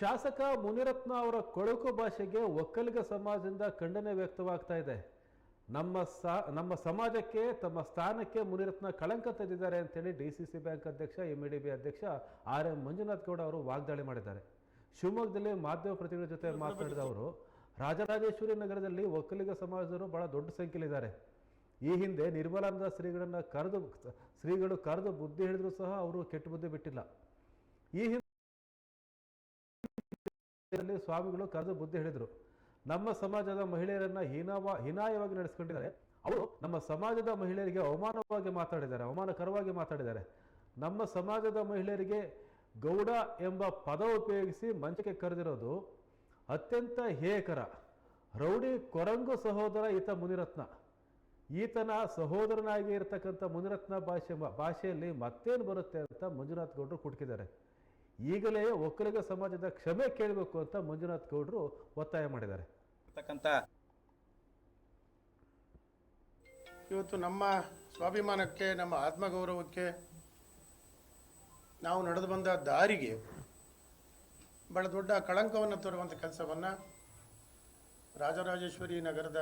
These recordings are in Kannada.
ಶಾಸಕ ಮುನಿರತ್ನ ಅವರ ಕೊಳಕು ಭಾಷೆಗೆ ಒಕ್ಕಲಿಗ ಸಮಾಜದಿಂದ ಖಂಡನೆ ವ್ಯಕ್ತವಾಗ್ತಾ ಇದೆ. ನಮ್ಮ ಸಮಾಜಕ್ಕೆ, ತಮ್ಮ ಸ್ಥಾನಕ್ಕೆ ಮುನಿರತ್ನ ಕಳಂಕ ತಂದಿದ್ದಾರೆ ಅಂತೇಳಿ ಡಿಸಿಸಿ ಬ್ಯಾಂಕ್ ಅಧ್ಯಕ್ಷ, ಎಂಇಡಿಬಿ ಅಧ್ಯಕ್ಷ ಆರ್.ಎಂ. ಮಂಜುನಾಥ್ ಗೌಡ ಅವರು ವಾಗ್ದಾಳಿ ಮಾಡಿದ್ದಾರೆ. ಶಿವಮೊಗ್ಗದಲ್ಲಿ ಮಾಧ್ಯಮ ಪ್ರತಿನಿಧಿಗಳ ಜೊತೆ ಮಾತನಾಡಿದ ಅವರು, ರಾಜರಾಜೇಶ್ವರಿ ನಗರದಲ್ಲಿ ಒಕ್ಕಲಿಗ ಸಮಾಜದವರು ಬಹಳ ದೊಡ್ಡ ಸಂಖ್ಯೆಯಲ್ಲಿದ್ದಾರೆ. ಈ ಹಿಂದೆ ನಿರ್ಮಲಾನಂದ ಶ್ರೀಗಳು ಕರೆದು ಬುದ್ಧಿ ಹೇಳಿದ್ರು ಸಹ ಅವರು ಕೆಟ್ಟ ಬುದ್ಧಿ ಬಿಟ್ಟಿಲ್ಲ. ಈ ಹಿಂದೆ ಸ್ವಾಮಿಗಳು ಕರೆದು ಬುದ್ಧಿ ಹೇಳಿದ್ರು. ನಮ್ಮ ಸಮಾಜದ ಮಹಿಳೆಯರನ್ನ ಹೀನಾಯವಾಗಿ ನಡೆಸ್ಕೊಂಡಿದ್ದಾರೆ. ಅವರು ನಮ್ಮ ಸಮಾಜದ ಮಹಿಳೆಯರಿಗೆ ಅವಮಾನಕರವಾಗಿ ಮಾತಾಡಿದ್ದಾರೆ. ನಮ್ಮ ಸಮಾಜದ ಮಹಿಳೆಯರಿಗೆ ಗೌಡ ಎಂಬ ಪದ ಉಪಯೋಗಿಸಿ ಮಂಚಕ್ಕೆ ಕರೆದಿರೋದು ಅತ್ಯಂತ ಹೇಯಕರ. ರೌಡಿ ಕೊರಂಗು ಸಹೋದರ ಈತ ಮುನಿರತ್ನ. ಈತನ ಸಹೋದರನಾಗಿ ಇರತಕ್ಕಂಥ ಮುನಿರತ್ನ ಭಾಷೆಯಲ್ಲಿ ಮತ್ತೇನು ಬರುತ್ತೆ ಅಂತ ಮಂಜುನಾಥ್ ಗೌಡರು ಕುಟುಕಿದ್ದಾರೆ. ಈಗಲೇ ಒಕ್ಕಲಿಗ ಸಮಾಜದ ಕ್ಷಮೆ ಕೇಳಬೇಕು ಅಂತ ಮಂಜುನಾಥ್ ಗೌಡರು ಒತ್ತಾಯ ಮಾಡಿದ್ದಾರೆ. ಇವತ್ತು ನಮ್ಮ ಸ್ವಾಭಿಮಾನಕ್ಕೆ, ನಮ್ಮ ಆತ್ಮಗೌರವಕ್ಕೆ, ನಾವು ನಡೆದು ಬಂದ ದಾರಿಗೆ ಬಹಳ ದೊಡ್ಡ ಕಳಂಕವನ್ನು ತರುವಂಥ ಕೆಲಸವನ್ನು ರಾಜರಾಜೇಶ್ವರಿ ನಗರದ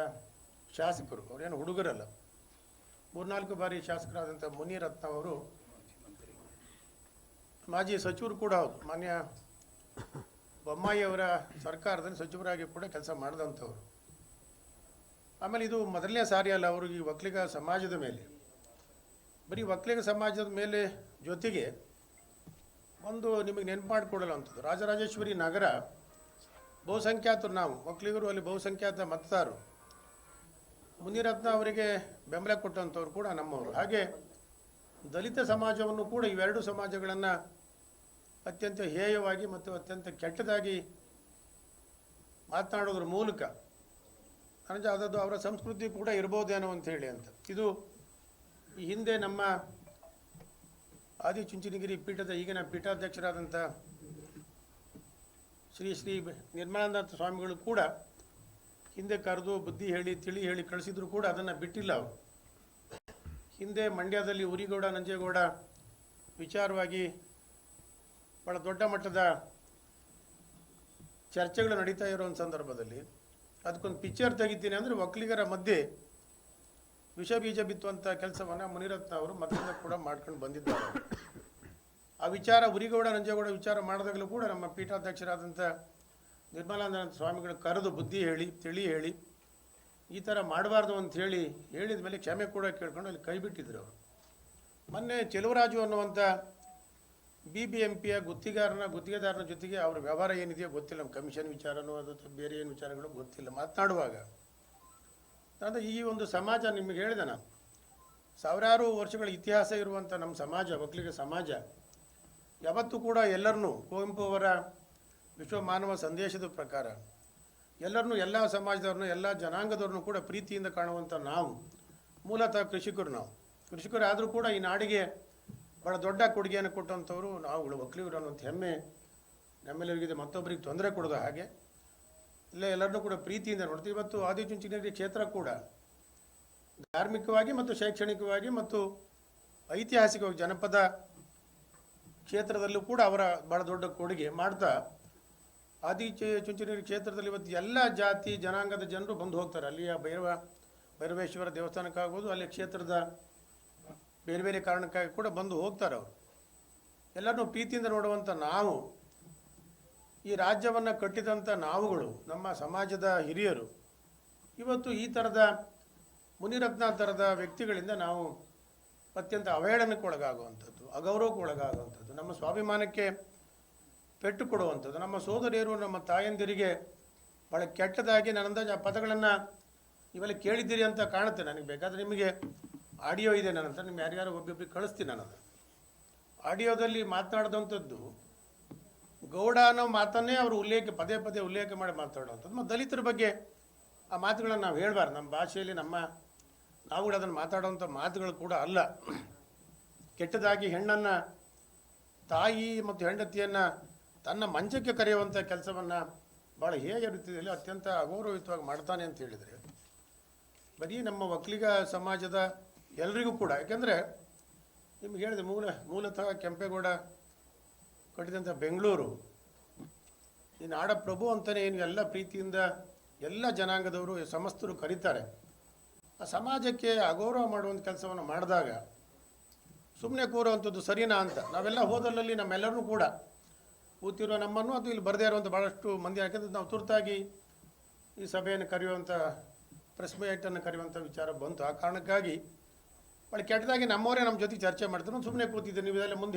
ಶಾಸಕರು, ಅವರೇನು ಹುಡುಗರಲ್ಲ, 3-4 ಬಾರಿ ಶಾಸಕರಾದಂಥ ಮುನಿರತ್ನ ಅವರು, ಮಾಜಿ ಸಚಿವರು ಕೂಡ ಹೌದು, ಮಾನ್ಯ ಬೊಮ್ಮಾಯಿ ಅವರ ಸರ್ಕಾರದಲ್ಲಿ ಸಚಿವರಾಗಿ ಕೂಡ ಕೆಲಸ ಮಾಡಿದಂಥವ್ರು. ಆಮೇಲೆ ಇದು ಮೊದಲನೇ ಸಾರಿ ಅಲ್ಲ ಅವರು ಈ ಒಕ್ಕಲಿಗ ಸಮಾಜದ ಮೇಲೆ, ಬರೀ ಒಕ್ಕಲಿಗ ಸಮಾಜದ ಮೇಲೆ ಜೊತೆಗೆ ಒಂದು ನಿಮಗೆ ನೆನಪು ಮಾಡಿಕೊಡಲ್ಲ ಅಂಥದ್ದು, ರಾಜರಾಜೇಶ್ವರಿ ನಗರ ಬಹುಸಂಖ್ಯಾತರು, ನಾವು ಒಕ್ಕಲಿಗರು ಅಲ್ಲಿ ಬಹುಸಂಖ್ಯಾತ ಮತದಾರರು. ಮುನಿರತ್ನ ಅವರಿಗೆ ಬೆಂಬಲ ಕೊಟ್ಟಂಥವ್ರು ಕೂಡ ನಮ್ಮವರು. ಹಾಗೆ ದಲಿತ ಸಮಾಜವನ್ನು ಕೂಡ ಇವೆರಡು ಸಮಾಜಗಳನ್ನು ಅತ್ಯಂತ ಹೇಯವಾಗಿ ಮತ್ತು ಅತ್ಯಂತ ಕೆಟ್ಟದಾಗಿ ಮಾತನಾಡೋದ್ರ ಮೂಲಕ ನನಗೆ ಅದದ್ದು ಅವರ ಸಂಸ್ಕೃತಿ ಕೂಡ ಇರ್ಬೋದೇನೋ ಅಂಥೇಳಿ ಅಂತ. ಇದು ಈ ಹಿಂದೆ ನಮ್ಮ ಆದಿಚುಂಚನಗಿರಿ ಪೀಠದ ಈಗಿನ ಪೀಠಾಧ್ಯಕ್ಷರಾದಂಥ ಶ್ರೀ ನಿರ್ಮಲಾನಂದ ಸ್ವಾಮಿಗಳು ಕೂಡ ಹಿಂದೆ ಕರೆದು ಬುದ್ಧಿ ಹೇಳಿ ತಿಳಿ ಹೇಳಿ ಕಳಿಸಿದ್ರು ಕೂಡ ಅದನ್ನು ಬಿಟ್ಟಿಲ್ಲ ಅವರು. ಹಿಂದೆ ಮಂಡ್ಯದಲ್ಲಿ ಉರಿಗೌಡ ನಂಜೇಗೌಡ ವಿಚಾರವಾಗಿ ಭಾಳ ದೊಡ್ಡ ಮಟ್ಟದ ಚರ್ಚೆಗಳು ನಡೀತಾ ಇರೋ ಒಂದು ಸಂದರ್ಭದಲ್ಲಿ ಅದಕ್ಕೊಂದು ಪಿಕ್ಚರ್ ತೆಗಿತೀನಿ ಅಂದರೆ ಒಕ್ಕಲಿಗರ ಮಧ್ಯೆ ವಿಷ ಬೀಜ ಬಿತ್ತುವಂಥ ಕೆಲಸವನ್ನು ಮುನಿರತ್ನ ಅವರು ಮೊದಲಿಂದ ಕೂಡ ಮಾಡ್ಕೊಂಡು ಬಂದಿದ್ದಾರೆ. ಆ ವಿಚಾರ ಉರಿಗೌಡ ನಂಜೇಗೌಡ ವಿಚಾರ ಮಾಡಿದಾಗಲೂ ಕೂಡ ನಮ್ಮ ಪೀಠಾಧ್ಯಕ್ಷರಾದಂಥ ನಿರ್ಮಲಾನಂದ ಸ್ವಾಮಿಗಳು ಕರೆದು ಬುದ್ಧಿ ಹೇಳಿ ತಿಳಿ ಹೇಳಿ ಈ ಥರ ಮಾಡಬಾರ್ದು ಅಂತ ಹೇಳಿದ ಮೇಲೆ ಕ್ಷಮೆ ಕೂಡ ಕೇಳ್ಕೊಂಡು ಅಲ್ಲಿ ಕೈ ಬಿಟ್ಟಿದ್ರು ಅವರು. ಮೊನ್ನೆ ಚೆಲುವರಾಜು ಅನ್ನುವಂಥ BBMPಯ ಗುತ್ತಿಗೆದಾರನ ಜೊತೆಗೆ ಅವ್ರ ವ್ಯವಹಾರ ಏನಿದೆಯೋ ಗೊತ್ತಿಲ್ಲ, ನಮ್ಮ ಕಮಿಷನ್ ವಿಚಾರನೋ ಅದು ಬೇರೆ ಏನು ವಿಚಾರಗಳು ಗೊತ್ತಿಲ್ಲ. ಮಾತನಾಡುವಾಗ ಅಂದರೆ ಈ ಒಂದು ಸಮಾಜ ನಿಮಗೆ ಹೇಳಿದೆ ನಾನು, ಸಾವಿರಾರು ವರ್ಷಗಳ ಇತಿಹಾಸ ಇರುವಂಥ ನಮ್ಮ ಸಮಾಜ, ಒಕ್ಕಲಿಗ ಸಮಾಜ ಯಾವತ್ತೂ ಕೂಡ ಎಲ್ಲರನ್ನೂ ಕುವೆಂಪು ಅವರ ವಿಶ್ವ ಮಾನವ ಸಂದೇಶದ ಪ್ರಕಾರ ಎಲ್ಲರನ್ನೂ, ಎಲ್ಲ ಸಮಾಜದವ್ರನ್ನೂ, ಎಲ್ಲ ಜನಾಂಗದವ್ರನ್ನೂ ಕೂಡ ಪ್ರೀತಿಯಿಂದ ಕಾಣುವಂಥ ನಾವು ಮೂಲತಃ ಕೃಷಿಕರಾದರೂ ಕೂಡ ಈ ನಾಡಿಗೆ ಭಾಳ ದೊಡ್ಡ ಕೊಡುಗೆಯನ್ನು ಕೊಟ್ಟಂಥವ್ರು ನಾವುಗಳು ಒಕ್ಕಲಿಗರು ಅನ್ನೋಂಥ ಹೆಮ್ಮೆ ನಮ್ಮೆಲ್ಲರಿಗಿದೆ. ಮತ್ತೊಬ್ಬರಿಗೆ ತೊಂದರೆ ಕೊಡೋದು ಹಾಗೆ ಎಲ್ಲರನ್ನೂ ಕೂಡ ಪ್ರೀತಿಯಿಂದ ನೋಡ್ತೀವಿ. ಇವತ್ತು ಆದಿಚುಂಚನಗಿರಿ ಕ್ಷೇತ್ರ ಕೂಡ ಧಾರ್ಮಿಕವಾಗಿ ಮತ್ತು ಶೈಕ್ಷಣಿಕವಾಗಿ ಮತ್ತು ಐತಿಹಾಸಿಕವಾಗಿ ಜನಪದ ಕ್ಷೇತ್ರದಲ್ಲೂ ಕೂಡ ಅವರ ಭಾಳ ದೊಡ್ಡ ಕೊಡುಗೆ ಮಾಡ್ತಾ ಆದಿಚುಂಚನಗಿರಿ ಕ್ಷೇತ್ರದಲ್ಲಿ ಇವತ್ತು ಎಲ್ಲ ಜಾತಿ ಜನಾಂಗದ ಜನರು ಬಂದು ಹೋಗ್ತಾರೆ. ಅಲ್ಲಿಯ ಭೈರವೇಶ್ವರ ದೇವಸ್ಥಾನಕ್ಕಾಗ್ಬೋದು, ಅಲ್ಲಿ ಕ್ಷೇತ್ರದ ಬೇರೆ ಬೇರೆ ಕಾರಣಕ್ಕಾಗಿ ಕೂಡ ಬಂದು ಹೋಗ್ತಾರೆ. ಅವರು ಎಲ್ಲರನ್ನೂ ಪ್ರೀತಿಯಿಂದ ನೋಡುವಂಥ ನಾವು, ಈ ರಾಜ್ಯವನ್ನು ಕಟ್ಟಿದಂಥ ನಾವುಗಳು, ನಮ್ಮ ಸಮಾಜದ ಹಿರಿಯರು ಇವತ್ತು ಈ ಥರದ ಮುನಿರತ್ನ ಥರದ ವ್ಯಕ್ತಿಗಳಿಂದ ನಾವು ಅತ್ಯಂತ ಅವಹೇಳನಕ್ಕೆ ಒಳಗಾಗುವಂಥದ್ದು, ಅಗೌರವಕ್ಕೆ ಒಳಗಾಗುವಂಥದ್ದು, ನಮ್ಮ ಸ್ವಾಭಿಮಾನಕ್ಕೆ ಪೆಟ್ಟು ಕೊಡುವಂಥದ್ದು, ನಮ್ಮ ಸೋದರಿಯರು ನಮ್ಮ ತಾಯಂದಿರಿಗೆ ಭಾಳ ಕೆಟ್ಟದಾಗಿ ನನ್ನಂದಾಜು ಆ ಪದಗಳನ್ನು ನೀವೆಲ್ಲ ಕೇಳಿದ್ದೀರಿ ಅಂತ ಕಾಣುತ್ತೆ. ನನಗೆ ಬೇಕಾದರೆ ನಿಮಗೆ ಆಡಿಯೋ ಇದೆ ನನ್ನ ಹತ್ರ, ನಿಮ್ಮ ಯಾರ್ಯಾರು ಒಬ್ಬೊಬ್ಬರಿಗೆ ಕಳಿಸ್ತೀನಿ. ನಾನು ಆಡಿಯೋದಲ್ಲಿ ಮಾತನಾಡಿದಂಥದ್ದು ಗೌಡ ಅನ್ನೋ ಮಾತನ್ನೇ ಅವರು ಪದೇ ಪದೇ ಉಲ್ಲೇಖ ಮಾಡಿ ಮಾತಾಡುವಂಥದ್ದು. ಮತ್ತು ದಲಿತರ ಬಗ್ಗೆ ಆ ಮಾತುಗಳನ್ನು ನಾವು ಹೇಳಬಾರ್ದು. ನಮ್ಮ ಭಾಷೆಯಲ್ಲಿ ನಾವುಗಳು ಅದನ್ನು ಮಾತಾಡುವಂಥ ಮಾತುಗಳು ಕೂಡ ಅಲ್ಲ. ಕೆಟ್ಟದಾಗಿ ಹೆಣ್ಣನ್ನು, ತಾಯಿ ಮತ್ತು ಹೆಂಡತಿಯನ್ನು ತನ್ನ ಮಂಚಕ್ಕೆ ಕರೆಯುವಂಥ ಕೆಲಸವನ್ನು ಭಾಳ ಹೇಗೆ ರೀತಿಯಲ್ಲಿ ಅತ್ಯಂತ ಅಗೌರವಯುತವಾಗಿ ಮಾಡ್ತಾನೆ ಅಂತ ಹೇಳಿದರೆ, ಬರೀ ನಮ್ಮ ಒಕ್ಕಲಿಗ ಸಮಾಜದ ಎಲ್ರಿಗೂ ಕೂಡ, ಯಾಕೆಂದರೆ ನಿಮ್ಗೆ ಹೇಳಿದೆ ಮೂಲತಃ ಕೆಂಪೇಗೌಡ ಕಟ್ಟಿದಂಥ ಬೆಂಗಳೂರು ಈ ನಾಡ ಪ್ರಭು ಅಂತಲೇ ಏನು ಎಲ್ಲ ಪ್ರೀತಿಯಿಂದ ಎಲ್ಲ ಜನಾಂಗದವರು ಸಮಸ್ತರು ಕರೀತಾರೆ. ಆ ಸಮಾಜಕ್ಕೆ ಅಗೌರವ ಮಾಡುವಂಥ ಕೆಲಸವನ್ನು ಮಾಡಿದಾಗ ಸುಮ್ಮನೆ ಕೂರುವಂಥದ್ದು ಸರಿನಾ ಅಂತ ನಾವೆಲ್ಲ ಹೋದಲ್ಲಲ್ಲಿ ನಮ್ಮೆಲ್ಲರೂ ಕೂಡ ಕೂತಿರೋ ನಮ್ಮನ್ನು ಅದು ಇಲ್ಲಿ ಬರದೇ ಇರುವಂಥ ಭಾಳಷ್ಟು ಮಂದಿ, ಯಾಕೆಂದರೆ ನಾವು ತುರ್ತಾಗಿ ಈ ಸಭೆಯನ್ನು ಕರೆಯುವಂಥ ಪ್ರೆಸ್ ಮೀಟನ್ನು ಕರೆಯುವಂಥ ವಿಚಾರ ಬಂತು. ಆ ಕಾರಣಕ್ಕಾಗಿ ಭಾಳ ಕೆಟ್ಟದಾಗಿ ನಮ್ಮವರೇ ನಮ್ಮ ಜೊತೆ ಚರ್ಚೆ ಮಾಡ್ತಾರೆ. ಸುಮ್ಮನೆ ಕೂತಿದ್ದೆ, ನೀವು ಇದೆಲ್ಲ ಮುಂದೆ